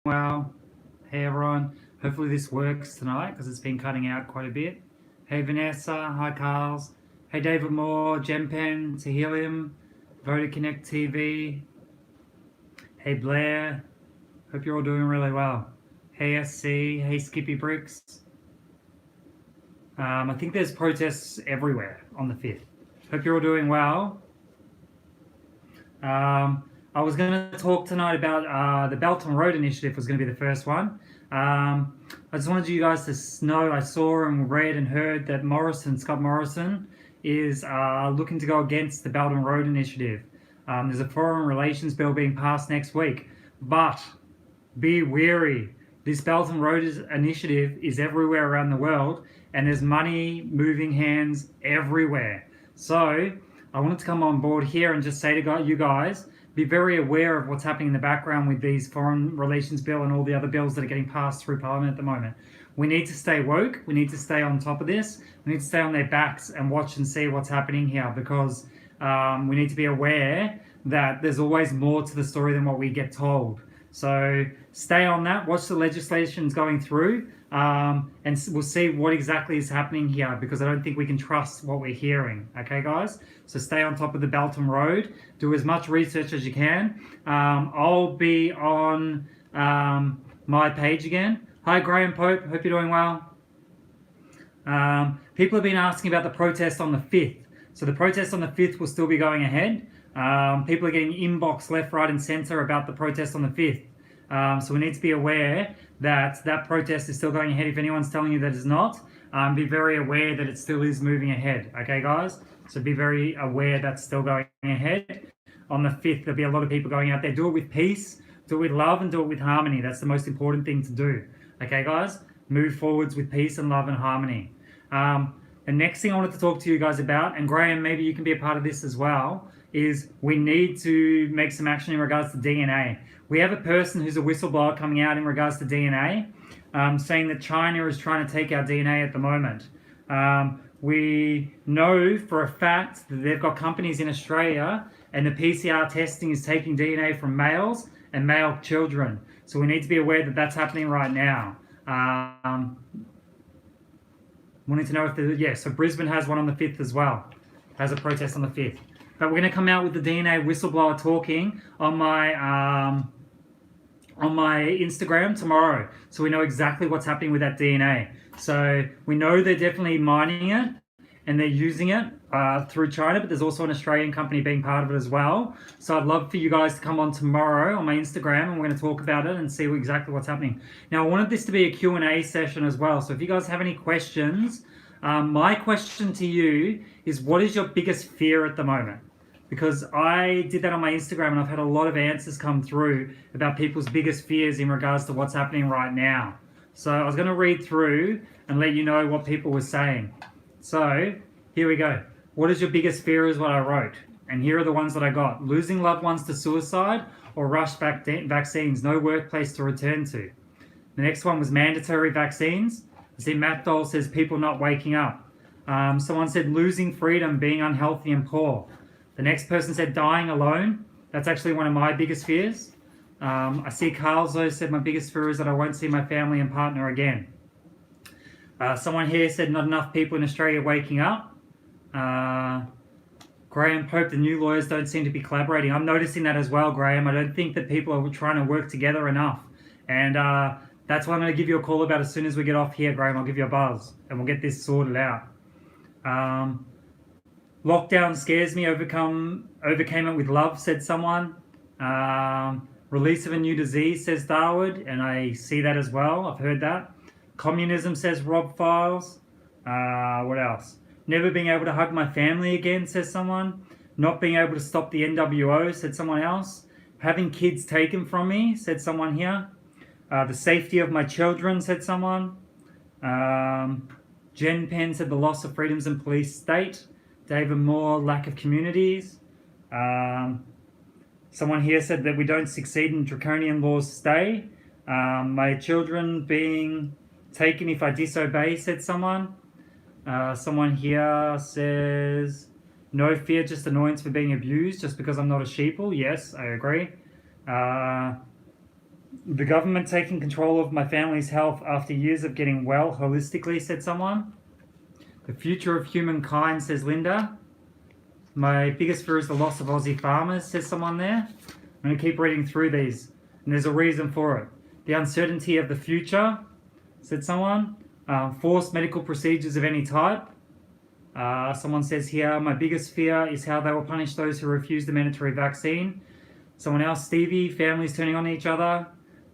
Well, hey everyone. Hopefully this works tonight because it's been cutting out quite a bit. Hey Vanessa, hi Carls. Hey David Moore, Gempen, Tehelium, Voter Connect TV. Hey Blair. Hope you're all doing really well. Hey SC, hey Skippy Bricks. I think there's protests everywhere on the 5th. Hope you're all doing well. I was going to talk tonight about the Belton Road Initiative was going to be the first one. I just wanted you guys to know I saw and read and heard that Scott Morrison, is looking to go against the Belton Road Initiative. There's a foreign relations bill being passed next week, but be wary. This Belton Road Initiative is everywhere around the world, and there's money moving hands everywhere. So I wanted to come on board here and just say to you guys, be very aware of what's happening in the background with these foreign relations bill and all the other bills that are getting passed through Parliament at the moment. We need to stay woke. We need to stay on top of this. We need to stay on their backs and watch and see what's happening here, because we need to be aware that there's always more to the story than what we get told. So stay on that, watch the legislations going through, and we'll see what exactly is happening here, because I don't think we can trust what we're hearing. Okay, guys? So stay on top of the Belton Road. Do as much research as you can. I'll be on my page again. Hi, Graham Pope. Hope you're doing well. People have been asking about the protest on the 5th. So the protest on the 5th will still be going ahead. People are getting inbox left, right, and centre about the protest on the 5th. So we need to be aware that that protest is still going ahead. If anyone's telling you that it's not, be very aware that it still is moving ahead. Okay, guys? So be very aware that's still going ahead. On the 5th, there'll be a lot of people going out there. Do it with peace, do it with love, and do it with harmony. That's the most important thing to do. Okay, guys? Move forwards with peace and love and harmony. The next thing I wanted to talk to you guys about, and Graham, maybe you can be a part of this as well, is we need to make some action in regards to DNA. We have a person who's a whistleblower coming out in regards to DNA, saying that China is trying to take our DNA at the moment. We know for a fact that they've got companies in Australia, and the PCR testing is taking DNA from males and male children. So we need to be aware that that's happening right now. Wanting to know if so Brisbane has one on the 5th as well. Has a protest on the 5th. But we're going to come out with the DNA whistleblower talking on my Instagram tomorrow, so we know exactly what's happening with that DNA. So we know they're definitely mining it and they're using it through China, but there's also an Australian company being part of it as well. So I'd love for you guys to come on tomorrow on my Instagram, and we're going to talk about it and see exactly what's happening. Now, I wanted this to be a Q&A session as well. So if you guys have any questions, my question to you is, what is your biggest fear at the moment? Because I did that on my Instagram, and I've had a lot of answers come through about people's biggest fears in regards to what's happening right now. So I was going to read through and let you know what people were saying. So here we go. What is your biggest fear is what I wrote. And here are the ones that I got. Losing loved ones to suicide or rushed vaccines, no workplace to return to. The next one was mandatory vaccines. I see Matt Dole says people not waking up. Someone said losing freedom, being unhealthy and poor. The next person said dying alone. That's actually one of my biggest fears. I see Carlzo said my biggest fear is that I won't see my family and partner again. Someone here said not enough people in Australia waking up. Graham Pope, the new lawyers don't seem to be collaborating. I'm noticing that as well, Graham. I don't think that people are trying to work together enough. And that's what I'm going to give you a call about as soon as we get off here, Graham. I'll give you a buzz and we'll get this sorted out. Lockdown scares me, overcame it with love, said someone. Release of a new disease, says Darwood, and I see that as well. I've heard that. Communism, says Rob Files. What else? Never being able to hug my family again, says someone. Not being able to stop the NWO, said someone else. Having kids taken from me, said someone here. The safety of my children, said someone. Jen Penn said the loss of freedoms in police state. David Moore, lack of communities. Someone here said that we don't succeed in draconian laws stay. My children being taken if I disobey, said someone. Someone here says no fear, just annoyance for being abused just because I'm not a sheeple. Yes, I agree. The government taking control of my family's health after years of getting well holistically, said someone. The future of humankind, says Linda. My biggest fear is the loss of Aussie farmers, says someone there. I'm going to keep reading through these, and there's a reason for it. The uncertainty of the future, said someone. Forced medical procedures of any type. Someone says here, my biggest fear is how they will punish those who refuse the mandatory vaccine. Someone else, Stevie, families turning on each other.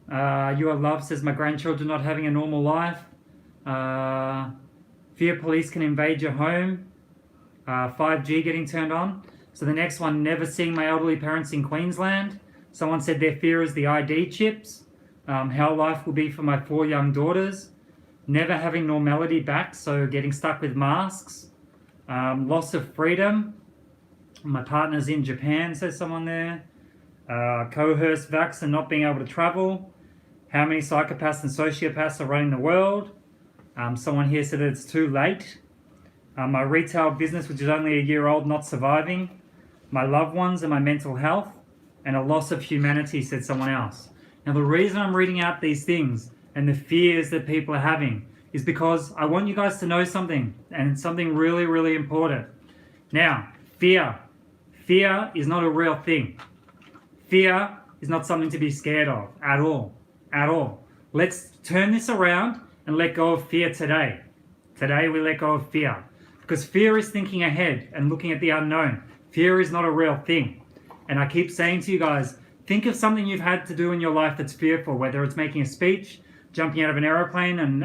You Are Love says, my grandchildren not having a normal life. Fear police can invade your home. 5G getting turned on. So the next one, never seeing my elderly parents in Queensland. Someone said their fear is the ID chips. How life will be for my 4 young daughters. Never having normality back, so getting stuck with masks. Loss of freedom. My partner's in Japan, says someone there. Coerced vax and not being able to travel. How many psychopaths and sociopaths are running the world? Someone here said that it's too late. My retail business, which is only a year old, not surviving. My loved ones and my mental health. And a loss of humanity, said someone else. Now the reason I'm reading out these things and the fears that people are having is because I want you guys to know something, and it's something really, really important. Now, fear. Fear is not a real thing. Fear is not something to be scared of at all. At all. Let's turn this around and let go of fear today. Today we let go of fear. Because fear is thinking ahead and looking at the unknown. Fear is not a real thing. And I keep saying to you guys, think of something you've had to do in your life that's fearful, whether it's making a speech, jumping out of an aeroplane and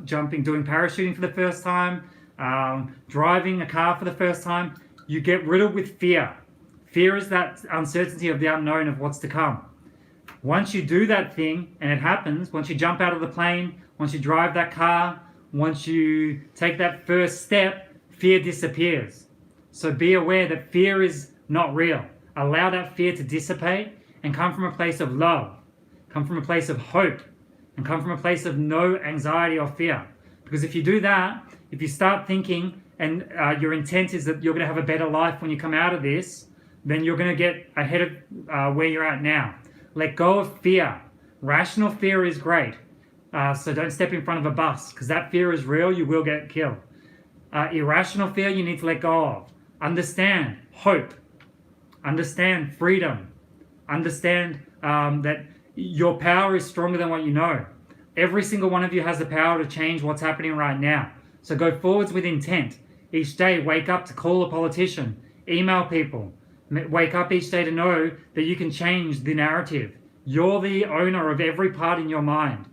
doing parachuting for the first time, driving a car for the first time. You get riddled with fear. Fear is that uncertainty of the unknown of what's to come. Once you do that thing and it happens, once you jump out of the plane, once you drive that car, once you take that first step, fear disappears. So be aware that fear is not real. Allow that fear to dissipate and come from a place of love, come from a place of hope, and come from a place of no anxiety or fear. Because if you do that, if you start thinking and your intent is that you're going to have a better life when you come out of this, then you're going to get ahead of where you're at now. Let go of fear. Rational fear is great. So don't step in front of a bus, because that fear is real. You will get killed. Irrational fear you need to let go of. Understand hope. Understand freedom. Understand that your power is stronger than what you know. Every single one of you has the power to change what's happening right now. So go forwards with intent. Each day, wake up to call a politician, email people. Wake up each day to know that you can change the narrative. You're the owner of every part in your mind.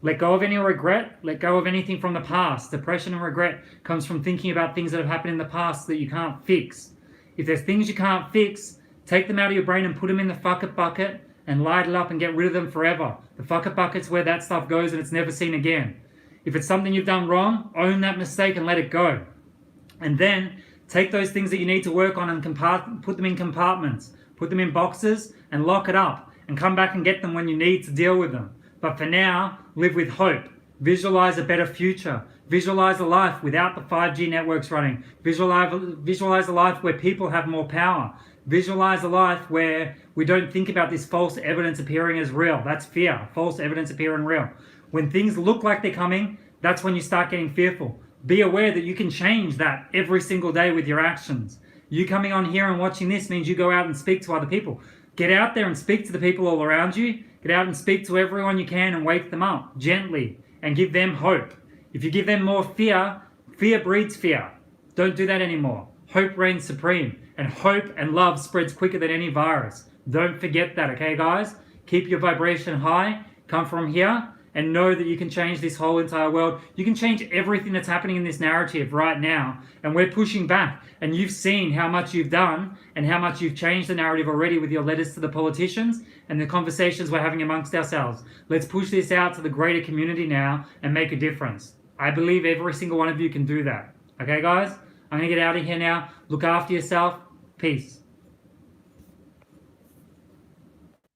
Let go of any regret. Let go of anything from the past. Depression and regret comes from thinking about things that have happened in the past that you can't fix. If there's things you can't fix, take them out of your brain and put them in the fuck it bucket and light it up and get rid of them forever. The fuck it bucket's where that stuff goes and it's never seen again. If it's something you've done wrong, own that mistake and let it go. And then take those things that you need to work on and put them in compartments, put them in boxes and lock it up and come back and get them when you need to deal with them. But for now, live with hope. Visualize a better future. Visualize a life without the 5G networks running. Visualize a life where people have more power. Visualize a life where we don't think about this false evidence appearing as real. That's fear. False evidence appearing real. When things look like they're coming, that's when you start getting fearful. Be aware that you can change that every single day with your actions. You coming on here and watching this means you go out and speak to other people. Get out there and speak to the people all around you. Get out and speak to everyone you can and wake them up gently and give them hope. If you give them more fear, fear breeds fear. Don't do that anymore. Hope reigns supreme, and hope and love spreads quicker than any virus. Don't forget that, okay guys? Keep your vibration high, come from here, and know that you can change this whole entire world. You can change everything that's happening in this narrative right now, and we're pushing back. And you've seen how much you've done and how much you've changed the narrative already with your letters to the politicians and the conversations we're having amongst ourselves. Let's push this out to the greater community now and make a difference. I believe every single one of you can do that. Okay guys? I'm going to get out of here now. Look after yourself. Peace.